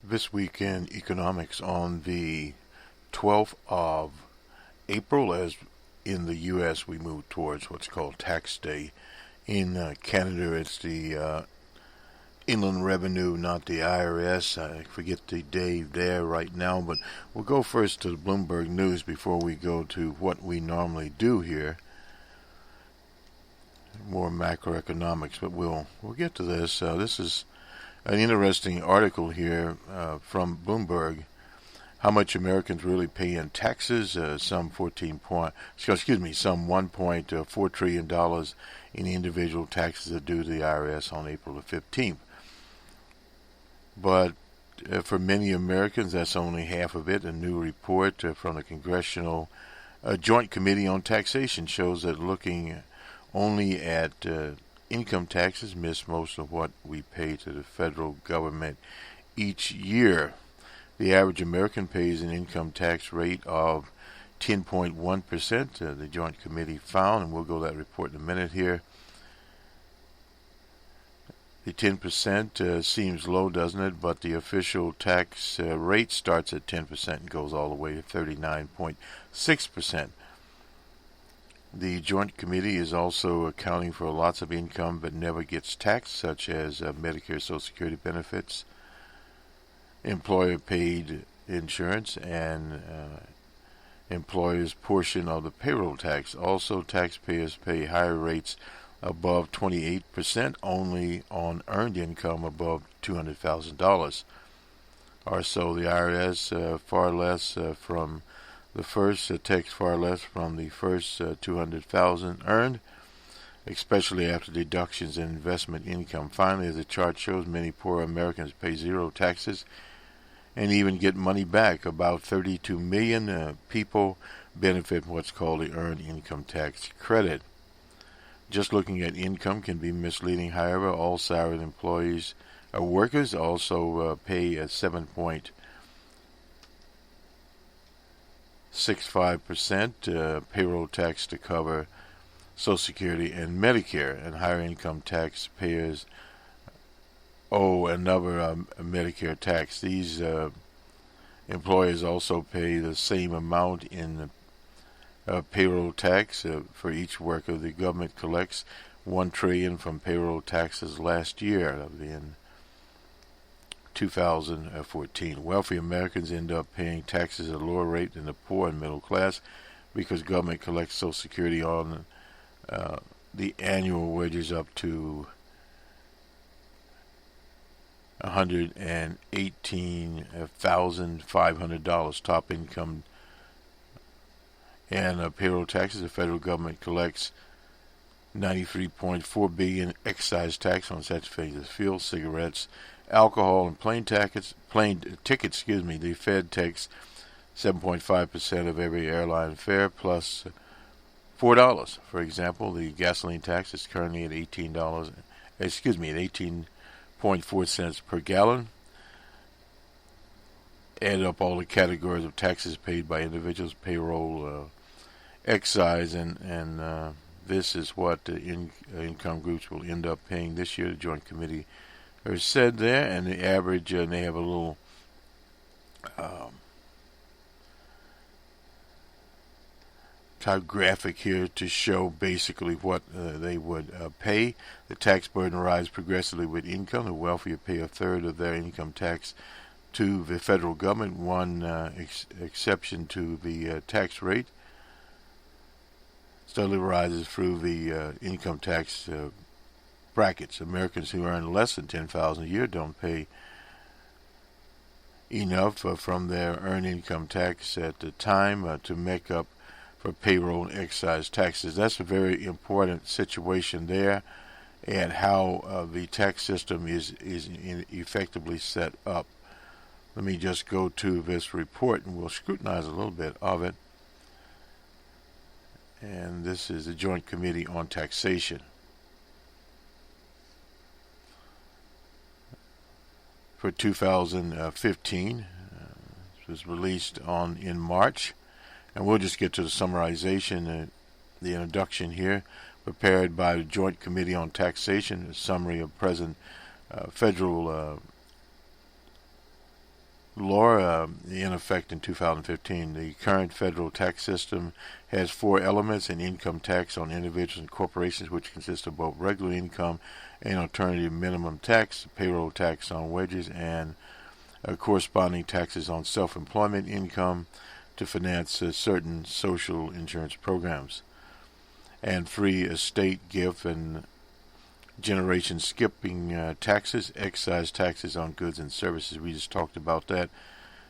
This week in economics on the 12th of April, as in the U.S. we move towards what's called Tax Day. In Canada, it's the Inland Revenue, not the IRS. I forget the day there right now, but we'll go first to the Bloomberg News before we go to what we normally do here. More macroeconomics, but we'll get to this. This is an interesting article here from Bloomberg. How much Americans really pay in taxes? Some $1.4 trillion in individual taxes are due to the IRS on April the 15th. But for many Americans, that's only half of it. A new report from the Congressional Joint Committee on Taxation shows that looking only at income taxes miss most of what we pay to the federal government each year. The average American pays an income tax rate of 10.1%, the Joint Committee found, and we'll go to that report in a minute here. The 10% seems low, doesn't it? But the official tax rate starts at 10% and goes all the way to 39.6%. The Joint Committee is also accounting for lots of income but never gets taxed, such as Medicare, Social Security benefits, employer-paid insurance, and employers' portion of the payroll tax. Also, taxpayers pay higher rates above 28% only on earned income above $200,000 or so. The IRS far less from the first takes far less from the first $200,000 earned, especially after deductions and investment income. Finally, as the chart shows, many poor Americans pay zero taxes and even get money back. About 32 million people benefit from what's called the Earned Income Tax Credit. Just looking at income can be misleading. However, all salaried employees or workers also pay a 7.65% payroll tax to cover Social Security and Medicare, and higher income taxpayers owe another Medicare tax. These employers also pay the same amount in payroll tax for each worker. The government collects $1 trillion from payroll taxes last year, in 2014. Wealthy Americans end up paying taxes at a lower rate than the poor and middle class because government collects Social Security on the annual wages up to $118,500. Top income and payroll taxes. The federal government collects $93.4 billion excise tax on such things as fuel, cigarettes, alcohol, and plane tickets. The Fed takes 7.5% of every airline fare plus $4. For example, the gasoline tax is currently at $18.4 per gallon. Add up all the categories of taxes paid by individuals, payroll, excise, and this is what the income groups will end up paying this year. The Joint Committee has said there, and the average, and they have a little type graphic here to show basically what they would pay. The tax burden rises progressively with income. The wealthier pay a third of their income tax to the federal government. One exception to the tax rate steadily rises through the income tax brackets. Americans who earn less than $10,000 a year don't pay enough from their earned income tax at the time to make up for payroll and excise taxes. That's a very important situation there, and how the tax system is effectively set up. Let me just go to this report and we'll scrutinize a little bit of it. And this is the Joint Committee on Taxation. For 2015, it was released in March. And we'll just get to the summarization, the introduction here, prepared by the Joint Committee on Taxation, a summary of present federal law in effect in 2015. The current federal tax system has four elements: an income tax on individuals and corporations, which consists of both regular income and alternative minimum tax, payroll tax on wages, and corresponding taxes on self-employment income to finance certain social insurance programs, and free estate, gift, and generation skipping taxes, excise taxes on goods and services. We just talked about that.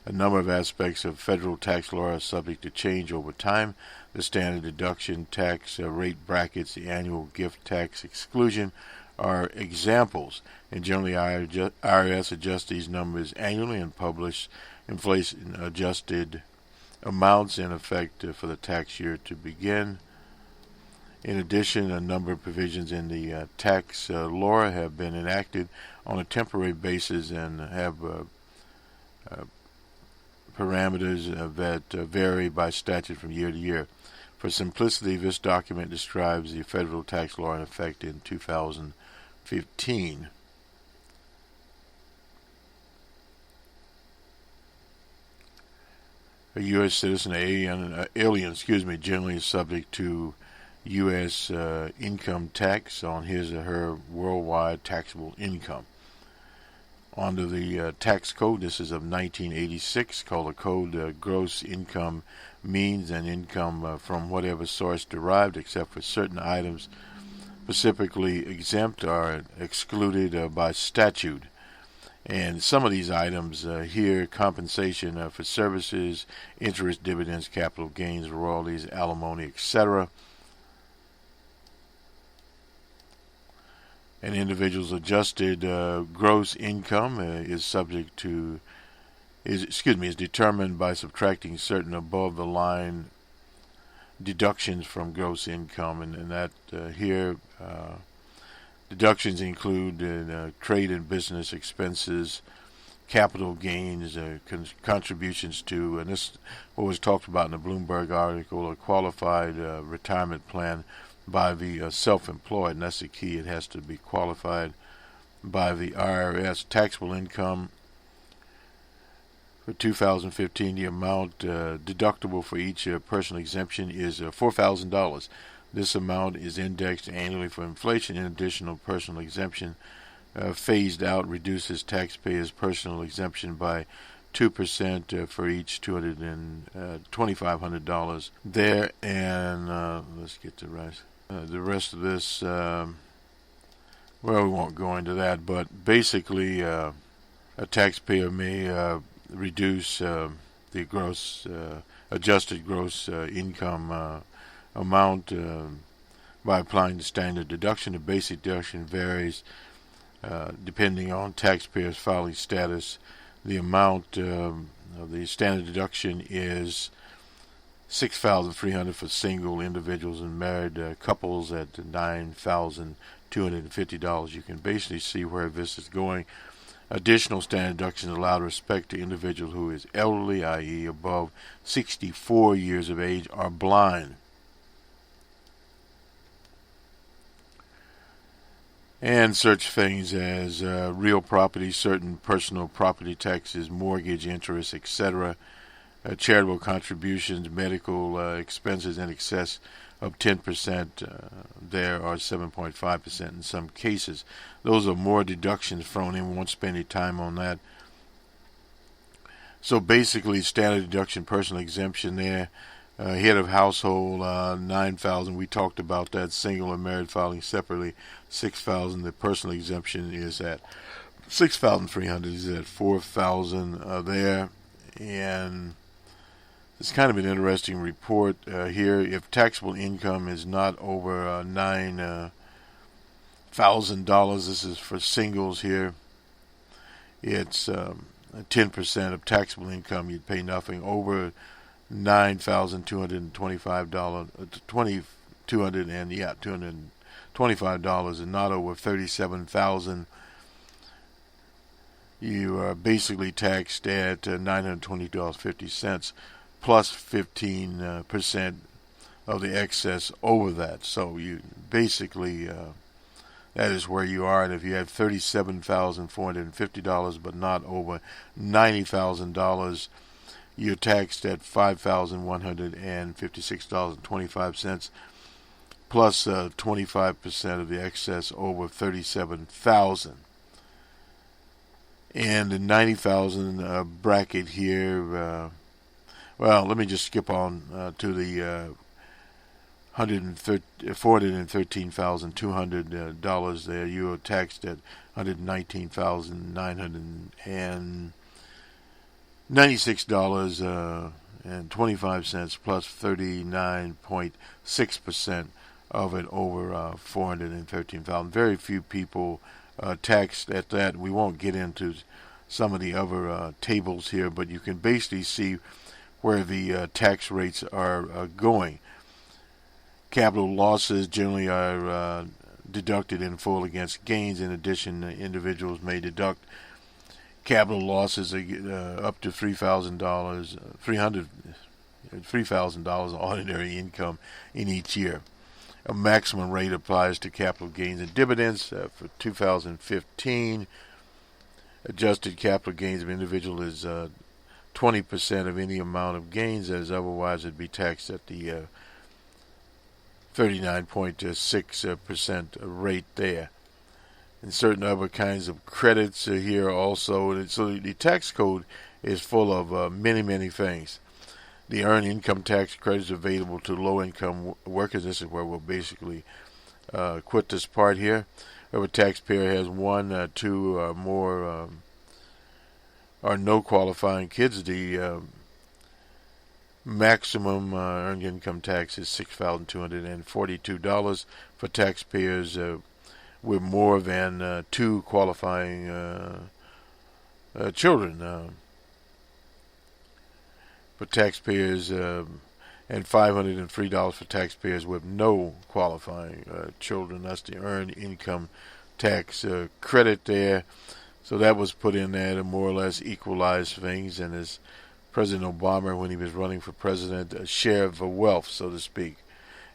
A number of aspects of federal tax law are subject to change over time. The standard deduction tax rate brackets, the annual gift tax exclusion are examples. And generally, IRS adjusts these numbers annually and publish inflation-adjusted amounts in effect for the tax year to begin. In addition, a number of provisions in the tax law have been enacted on a temporary basis and have parameters that vary by statute from year to year. For simplicity, this document describes the federal tax law in effect in 2015. A U.S. citizen, alien, generally is subject to U.S. income tax on his or her worldwide taxable income. Under the tax code, this is of 1986, called the Code Gross Income Means and income from whatever source derived, except for certain items specifically exempt are excluded by statute. And some of these items here: compensation for services, interest, dividends, capital gains, royalties, alimony, etc. An individual's adjusted gross income is determined by subtracting certain above-the-line deductions from gross income, and that here deductions include trade and business expenses, capital gains, contributions to, and this what was talked about in the Bloomberg article, a qualified retirement plan by the self-employed, and that's the key. It has to be qualified by the IRS. Taxable income for 2015, the amount deductible for each personal exemption is $4,000. This amount is indexed annually for inflation. An additional personal exemption phased out reduces taxpayers' personal exemption by 2% for each $2,500 there. And let's get the rest. The rest of this, well, we won't go into that, but basically a taxpayer may reduce the gross adjusted gross income amount by applying the standard deduction. The basic deduction varies depending on taxpayer's filing status. The amount of the standard deduction is $6,300 for single individuals and married couples at $9,250. You can basically see where this is going. Additional standard deductions allow respect to individual who is elderly, i.e. above 64 years of age, or blind. And such things as real property, certain personal property taxes, mortgage interest, etc., charitable contributions, medical expenses in excess of 10%, there are 7.5% in some cases. Those are more deductions thrown in. We won't spend any time on that. So basically, standard deduction, personal exemption there. Head of household, $9,000. We talked about that. Single and married filing separately, $6,000. The personal exemption is at $6,300. Is at $4,000 there. And it's kind of an interesting report here. If taxable income is not over $9,000, this is for singles here, it's 10% of taxable income. You'd pay nothing. Over $9,225, $225, and not over $37,000. You are basically taxed at $920.50. plus 15% of the excess over that. So you basically that is where you are. And if you have $37,450 but not over $90,000, you're taxed at $5,156.25 plus 25% of the excess over $37,000. And the $90,000 bracket here, well, let me just skip on to the $413,200 there. You are taxed at $119,996.25 plus 39.6% of it over $413,000. Very few people taxed at that. We won't get into some of the other tables here, but you can basically see where the tax rates are going. Capital losses generally are deducted in full against gains. In addition, individuals may deduct capital losses up to $3,000 ordinary income in each year. A maximum rate applies to capital gains and dividends for 2015. Adjusted capital gains of individual is 20% of any amount of gains, as otherwise it'd be taxed at the 39.6% rate there. And certain other kinds of credits here also. And so the tax code is full of many things. The earned income tax credit is available to low-income workers. This is where we'll basically quit this part here. If a taxpayer has one, two, or more or no qualifying kids, the maximum earned income tax is $6,242 for taxpayers with more than two qualifying children. For taxpayers, and $503 for taxpayers with no qualifying children. That's the earned income tax credit there. So that was put in there to more or less equalize things. And as President Obama, when he was running for president, a share of the wealth, so to speak.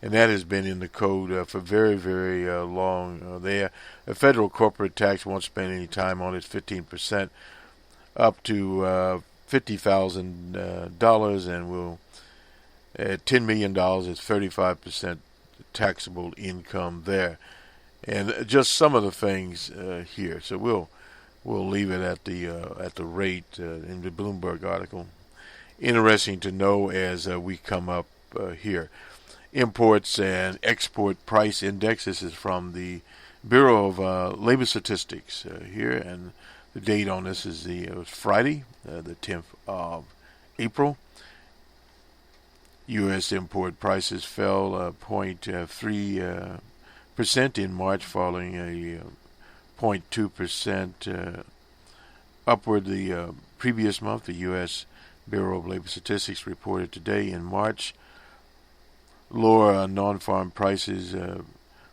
And that has been in the code for very long there. A federal corporate tax, won't spend any time on it, 15% up to $50,000, and will at $10 million is 35% taxable income there. And just some of the things here. So we'll leave it at the rate in the Bloomberg article. Interesting to know as we come up here. Imports and export price index. This is from the Bureau of Labor Statistics here, and the date on this is it was Friday, the 10th of April. U.S. import prices fell 0.3% in March, following a 0.2% upward the previous month. The U.S. Bureau of Labor Statistics reported today in March lower non-farm prices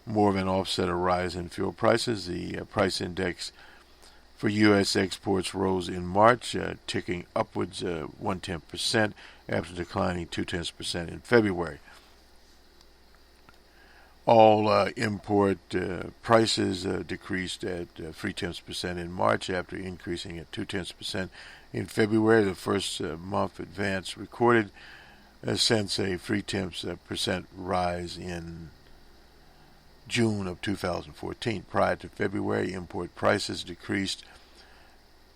more than offset a rise in fuel prices. The price index for U.S. exports rose in March, ticking upwards 0.1% after declining 0.2% in February. All import prices decreased at 0.3% in March after increasing at 0.2% in February, the first month advance recorded since a 0.3% rise in June of 2014. Prior to February, import prices decreased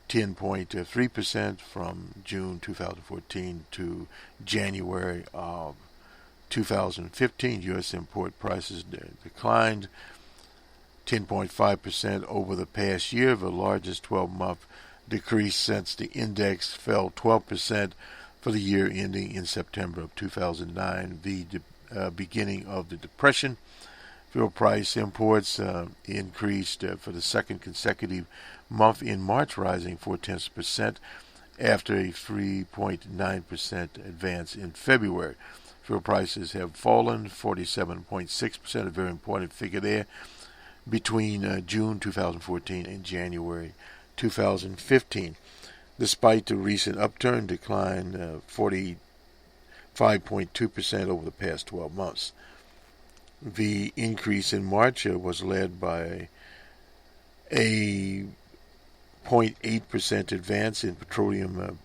10.3% from June 2014 to January of 2015. U.S. import prices declined 10.5% over the past year, the largest 12-month decrease since the index fell 12% for the year ending in September of 2009, the beginning of the Depression. Fuel price imports increased for the second consecutive month in March, rising 0.4% after a 3.9% advance in February. Fuel prices have fallen 47.6%, a very important figure there, between June 2014 and January 2015. Despite the recent upturn, declined 45.2% over the past 12 months. The increase in March was led by a 0.8% advance in petroleum